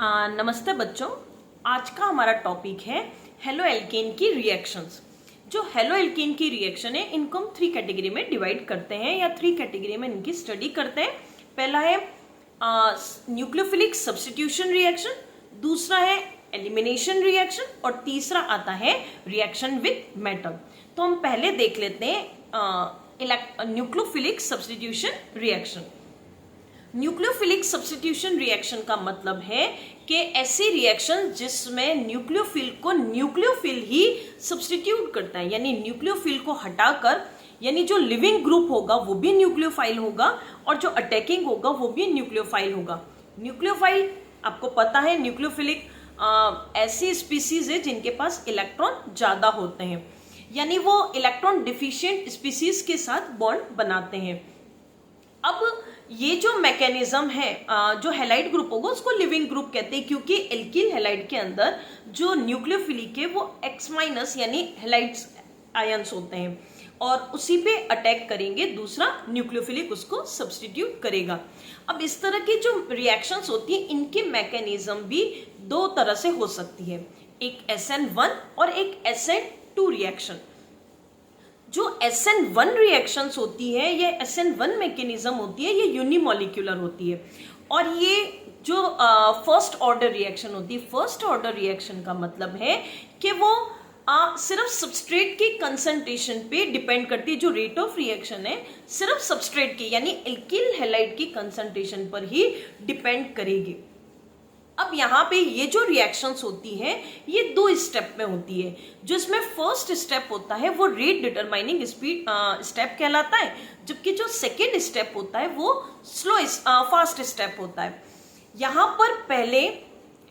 नमस्ते बच्चों। आज का हमारा टॉपिक है हेलो एल्केन की रिएक्शंस। जो हेलो एल्केन की रिएक्शन है इनको हम 3 कैटेगरी में डिवाइड करते हैं या 3 कैटेगरी में इनकी स्टडी करते हैं। पहला है न्यूक्लियोफिलिक सब्स्टिट्यूशन रिएक्शन, दूसरा है एलिमिनेशन रिएक्शन और तीसरा आता है रिएक्शन विथ मेटल। तो हम पहले देख लेते हैं nucleophilic substitution reaction. Nucleophilic substitution reaction का मतलब है कि ऐसी रिएक्शन जिसमें न्यूक्लियोफिल को न्यूक्लियोफिल ही सब्स्टिट्यूट करता है, यानी न्यूक्लियोफिल को हटाकर, यानी जो लिविंग ग्रुप होगा वो भी न्यूक्लियोफाइल होगा और जो अटैकिंग होगा वो भी न्यूक्लियोफाइल होगा। न्यूक्लियोफाइल आपको पता है, न्यूक्लियोफिलिक ऐसी स्पीसीज है जिनके पास इलेक्ट्रॉन ज्यादा होते हैं, यानी वो इलेक्ट्रॉन डिफिशिएंट स्पीसीज के साथ बॉन्ड बनाते हैं। अब ये जो मैकेनिज्म है, जो हैलाइड ग्रुप होगा उसको लिविंग ग्रुप कहते हैं, क्योंकि एल्किल हैलाइड के अंदर जो न्यूक्लियोफिलिक है वो X- यानी हैलाइड आयंस होते हैं और उसी पे अटैक करेंगे, दूसरा न्यूक्लियोफिलिक उसको सब्स्टिट्यूट करेगा। अब इस तरह की जो रिएक्शंस होती है इनके मैकेनिज्म भी 2 तरह से हो सकती है, एक SN1 और एक SN2 रिएक्शन। जो SN1 रिएक्शंस होती है, ये SN1 मैकेनिज्म होती है, ये यूनिमोलिकुलर होती है और ये जो फर्स्ट ऑर्डर रिएक्शन होती है, फर्स्ट ऑर्डर रिएक्शन का मतलब है कि वो सिर्फ सबस्ट्रेट की कंसंट्रेशन पे डिपेंड करती है। जो रेट ऑफ रिएक्शन है सिर्फ सबस्ट्रेट की, यानी एल्किल हैलाइड की कंसंट्रेशन पर ही डिपेंड करेगी। अब यहाँ पे ये जो रिएक्शंस होती है ये 2 स्टेप में होती है। जो इसमें फर्स्ट स्टेप होता है वो रेट डिटरमाइनिंग स्पीड स्टेप कहलाता है, जबकि जो सेकेंड स्टेप होता है वो स्लो फास्ट स्टेप होता है। यहाँ पर पहले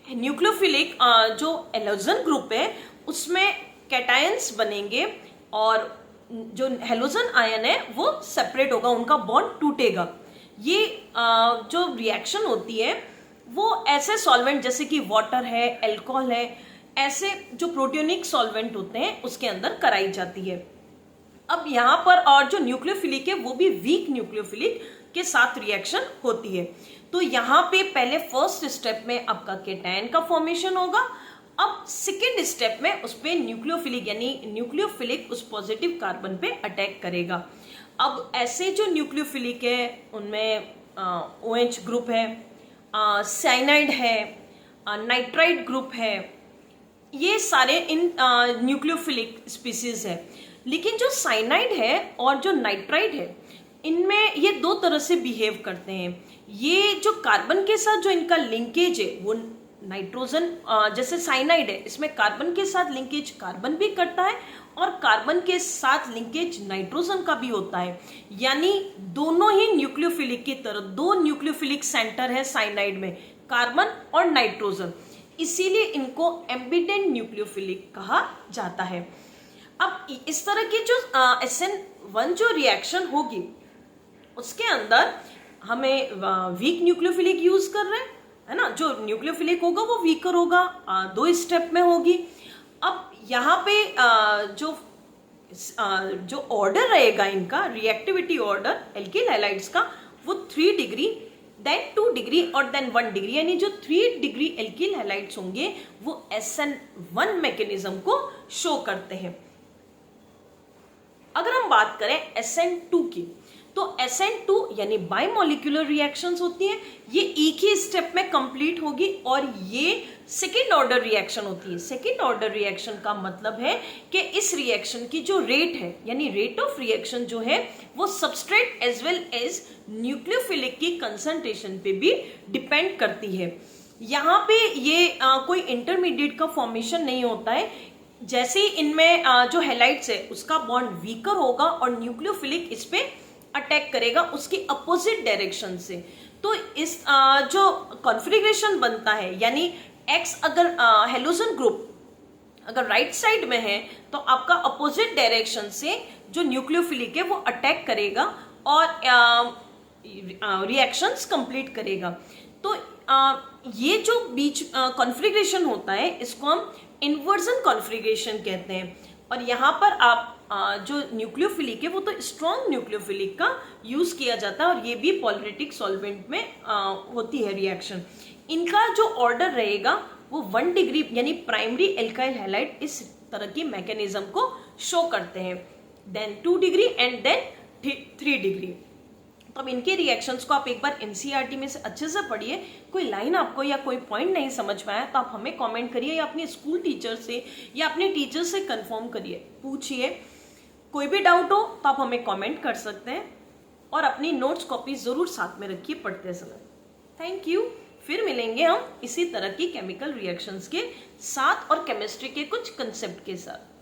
न्यूक्लियोफिलिक जो हैलोजन ग्रुप है उसमें कैटायंस बनेंगे और जो हैलोजन आयन है वो सेपरेट होगा, उनका बॉन्ड टूटेगा। ये जो रिएक्शन होती है वो ऐसे सॉल्वेंट जैसे कि वाटर है, अल्कोहल है, ऐसे जो प्रोटियोनिक सॉल्वेंट होते हैं उसके अंदर कराई जाती है। अब यहाँ पर और जो न्यूक्लियोफिलिक है वो भी वीक न्यूक्लियोफिलिक के साथ रिएक्शन होती है। तो यहाँ पे पहले फर्स्ट स्टेप में आपका केटायन का फॉर्मेशन होगा, अब सेकेंड स्टेप में उस पे न्यूक्लियोफिलिक यानी न्यूक्लियोफिलिक उस पॉजिटिव कार्बन पे अटैक करेगा। अब ऐसे जो न्यूक्लियोफिलिक है उनमें OH ग्रुप है, साइनाइड है, नाइट्राइड ग्रुप है, ये सारे इन न्यूक्लियोफिलिक स्पीसीज है। लेकिन जो साइनाइड है और जो नाइट्राइड है इनमें ये 2 तरह से बिहेव करते हैं। ये जो कार्बन के साथ जो इनका लिंकेज है वो नाइट्रोजन, जैसे साइनाइड है इसमें कार्बन के साथ लिंकेज कार्बन भी करता है और कार्बन के साथ लिंकेज नाइट्रोजन का भी होता है, यानी दोनों ही न्यूक्लियोफिलिक की तरह 2 न्यूक्लियोफिलिक सेंटर है साइनाइड में, कार्बन और नाइट्रोजन, इसीलिए इनको एम्बिडेंट न्यूक्लियोफिलिक कहा जाता है। अब इस तरह की जो SN1 जो रिएक्शन होगी उसके अंदर हमें वीक न्यूक्लियोफिलिक यूज कर रहे हैं, है ना। जो न्यूक्लियोफिलिक होगा वो वीकर होगा, 2 स्टेप में होगी। अब यहाँ पे जो ऑर्डर रहेगा इनका रिएक्टिविटी ऑर्डर एल्किल हैलाइड्स का वो 3 डिग्री, देन 2 डिग्री और देन 1 डिग्री, यानी जो 3 डिग्री एल्किल हैलाइड्स होंगे वो SN1 मैकेनिज्म को शो करते हैं। अगर हम बात करें SN2 की, तो SN2 यानी बाइमोलिकुलर रिएक्शंस होती हैं, ये एक ही स्टेप में कंप्लीट होगी और ये सेकेंड ऑर्डर रिएक्शन होती है। सेकेंड ऑर्डर रिएक्शन का मतलब है कि इस रिएक्शन की जो रेट है यानी रेट ऑफ रिएक्शन जो है वो substrate as well as nucleophilic की कंसंट्रेशन पे भी डिपेंड करती है। यहाँ पे ये कोई इंटरमीडिएट का फॉर्मेशन नहीं होता है। जैसे इनमें जो हैलाइड्स है उसका बॉन्ड वीकर होगा और न्यूक्लियोफिलिक इस पे अटैक करेगा उसकी अपोजिट डायरेक्शन से, तो इस जो कॉन्फ़िगरेशन बनता है, यानी X अगर हैलोजन ग्रुप अगर राइट साइड में है तो आपका अपोजिट डायरेक्शन से जो न्यूक्लियोफिलिक है वो अटैक करेगा और रिएक्शंस कंप्लीट करेगा। तो ये जो बीच कॉन्फ़िगरेशन होता है इसको हम इन्वर्जन कॉन्फ़िगरेशन कहते हैं और यहाँ पर आप जो न्यूक्लियोफिलिक है वो तो स्ट्रॉन्ग न्यूक्लियोफिलिक का यूज किया जाता है और ये भी पॉलिटिक सॉल्वेंट में होती है रिएक्शन। इनका जो ऑर्डर रहेगा वो 1 डिग्री यानी प्राइमरी एल्काइल हैलाइड इस तरह की मैकेनिज्म को शो करते हैं, then 2 degree and then 3 degree. तो अब इनके रिएक्शंस को आप एक बार एनसीईआरटी में से अच्छे से पढ़िए। कोई लाइन आपको या कोई पॉइंट नहीं समझ में आया तो आप हमें कमेंट करिए या अपने स्कूल टीचर से या अपने टीचर से कंफर्म करिए, पूछिए। कोई भी डाउट हो तो आप हमें कमेंट कर सकते हैं और अपनी नोट्स कॉपी जरूर साथ में रखिए पढ़ते समय। Thank you. फिर मिलेंगे हम इसी तरह की केमिकल रिएक्शंस के साथ और केमिस्ट्री के कुछ कंसेप्ट के साथ।